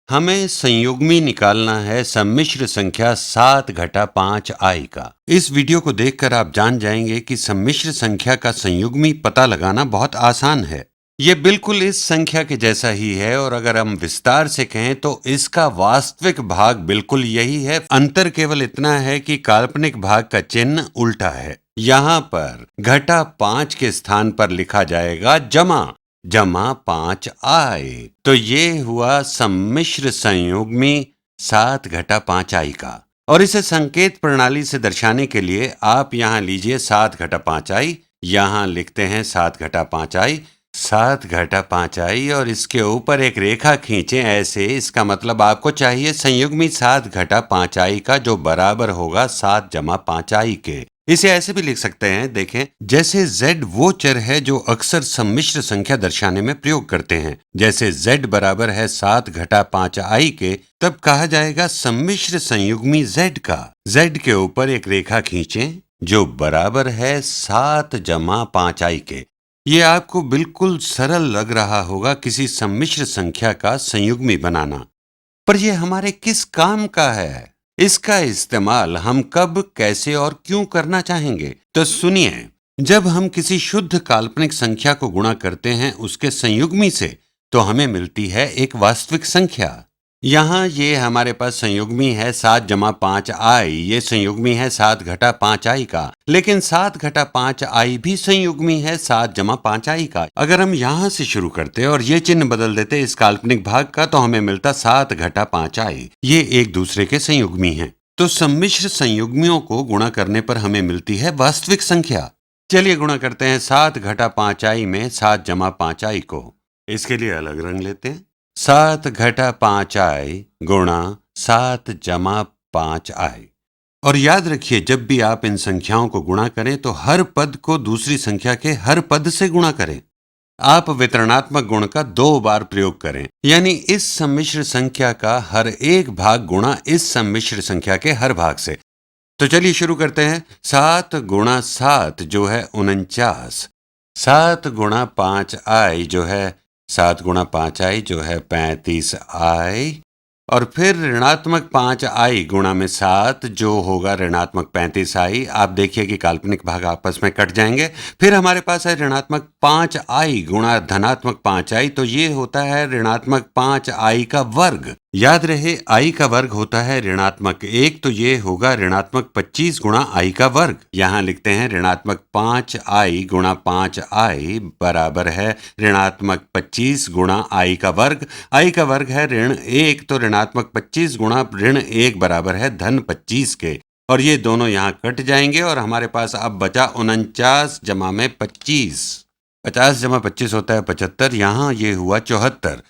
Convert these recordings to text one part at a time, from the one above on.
हमें संयुग्मी निकालना है सम्मिश्र संख्या 7 घटा 5 आई का। इस वीडियो को देखकर आप जान जाएंगे कि सम्मिश्र संख्या का संयुग्मी पता लगाना बहुत आसान है। ये बिल्कुल इस संख्या के जैसा ही है और अगर हम विस्तार से कहें तो इसका वास्तविक भाग बिल्कुल यही है। अंतर केवल इतना है कि काल्पनिक भाग का चिन्ह उल्टा है। यहाँ पर घटा 5 के स्थान पर लिखा जाएगा जमा 5 आए। तो ये हुआ सम्मिश्र संयुग्मी 7 घटा 5 आई का। और इसे संकेत प्रणाली से दर्शाने के लिए आप यहाँ लीजिए 7 घटा 5 आई, यहाँ लिखते हैं 7 घटा 5 आई, 7 घटा 5 आई और इसके ऊपर एक रेखा खींचें ऐसे। इसका मतलब आपको चाहिए संयुग्मी 7 घटा 5 आई का जो बराबर होगा 7 जमा 5 आई के। इसे ऐसे भी लिख सकते हैं, देखें, जैसे z वो चर है जो अक्सर सम्मिश्र संख्या दर्शाने में प्रयोग करते हैं। जैसे z बराबर है 7 घटा 5 आई के, तब कहा जाएगा सम्मिश्र संयुग्मी z का। z के ऊपर एक रेखा खींचें जो बराबर है 7 जमा 5 आई के। ये आपको बिल्कुल सरल लग रहा होगा किसी सम्मिश्र संख्या का संयुग्मी बनाना, पर यह हमारे किस काम का है? इसका इस्तेमाल हम कब, कैसे और क्यों करना चाहेंगे? तो सुनिए, जब हम किसी शुद्ध काल्पनिक संख्या को गुणा करते हैं उसके संयुग्मी से, तो हमें मिलती है एक वास्तविक संख्या। यहाँ ये हमारे पास संयुग्मी है 7 जमा 5 आई, ये संयुग्मी है 7 घटा 5 आई का, लेकिन 7 घटा 5 आई भी संयुग्मी है 7 जमा 5 आई का। अगर हम यहाँ से शुरू करते और ये चिन्ह बदल देते इस काल्पनिक भाग का, तो हमें मिलता 7 घटा 5 आई। ये एक दूसरे के संयुग्मी हैं। तो सम्मिश्र संयुग्मियों को गुणा करने पर हमें मिलती है वास्तविक संख्या। चलिए गुणा करते हैं 7 घटा 5 आई में 7 जमा 5 आई को। इसके लिए अलग रंग लेते हैं। 7 घटा 5 आई गुणा 7 जमा 5 आई। और याद रखिए, जब भी आप इन संख्याओं को गुणा करें तो हर पद को दूसरी संख्या के हर पद से गुणा करें। आप वितरणात्मक गुण का 2 बार प्रयोग करें, यानी इस सम्मिश्र संख्या का हर एक भाग गुणा इस सम्मिश्र संख्या के हर भाग से। तो चलिए शुरू करते हैं। 7 गुणा 7 जो है 49, 7 गुणा 5 आई जो है 7 गुणा 5 आई जो है 35 आई, और फिर ऋणात्मक 5 आई गुणा में 7 जो होगा ऋणात्मक 35 आई। आप देखिए कि काल्पनिक भाग आपस में कट जाएंगे। फिर हमारे पास है ऋणात्मक 5 आई गुणा धनात्मक 5 आई, तो ये होता है ऋणात्मक 5 आई का वर्ग। याद रहे आई का वर्ग होता है ऋणात्मक 1, तो ये होगा ऋणात्मक 25 गुणा आई का वर्ग। यहाँ लिखते हैं ऋणात्मक 5 आई गुणा 5 आई बराबर है ऋणात्मक 25 गुणा आई का वर्ग। आई का वर्ग है ऋण 1, तो ऋणात्मक 25 गुणा ऋण 1 बराबर है धन 25 के। और ये दोनों यहाँ कट जाएंगे और हमारे पास अब बचा 49 जमा में 25। 50 जमा 25 होता है 75, यहाँ ये हुआ 74।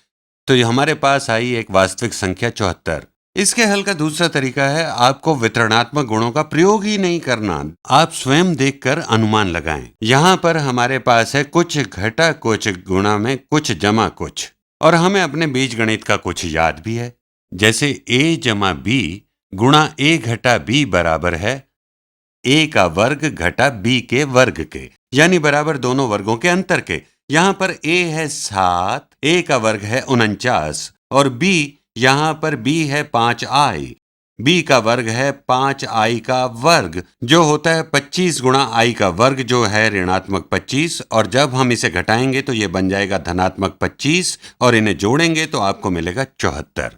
तो ये हमारे पास आई एक वास्तविक संख्या 74। इसके हल का दूसरा तरीका है, आपको वितरणात्मक गुणों का प्रयोग ही नहीं करना, आप स्वयं देखकर अनुमान लगाएं। यहाँ पर हमारे पास है कुछ घटा कुछ गुणा में कुछ जमा कुछ, और हमें अपने बीजगणित का कुछ याद भी है। जैसे a जमा b गुणा a घटा b बराबर है a का वर्ग घटा b के वर्ग के, यानी बराबर दोनों वर्गों के अंतर के। यहाँ पर a है 7, a का वर्ग है 49, और b यहाँ पर b है 5 आई, b का वर्ग है 5 आई का वर्ग जो होता है 25 गुणा आई का वर्ग जो है ऋणात्मक 25, और जब हम इसे घटाएंगे तो ये बन जाएगा धनात्मक 25, और इन्हें जोड़ेंगे तो आपको मिलेगा 74।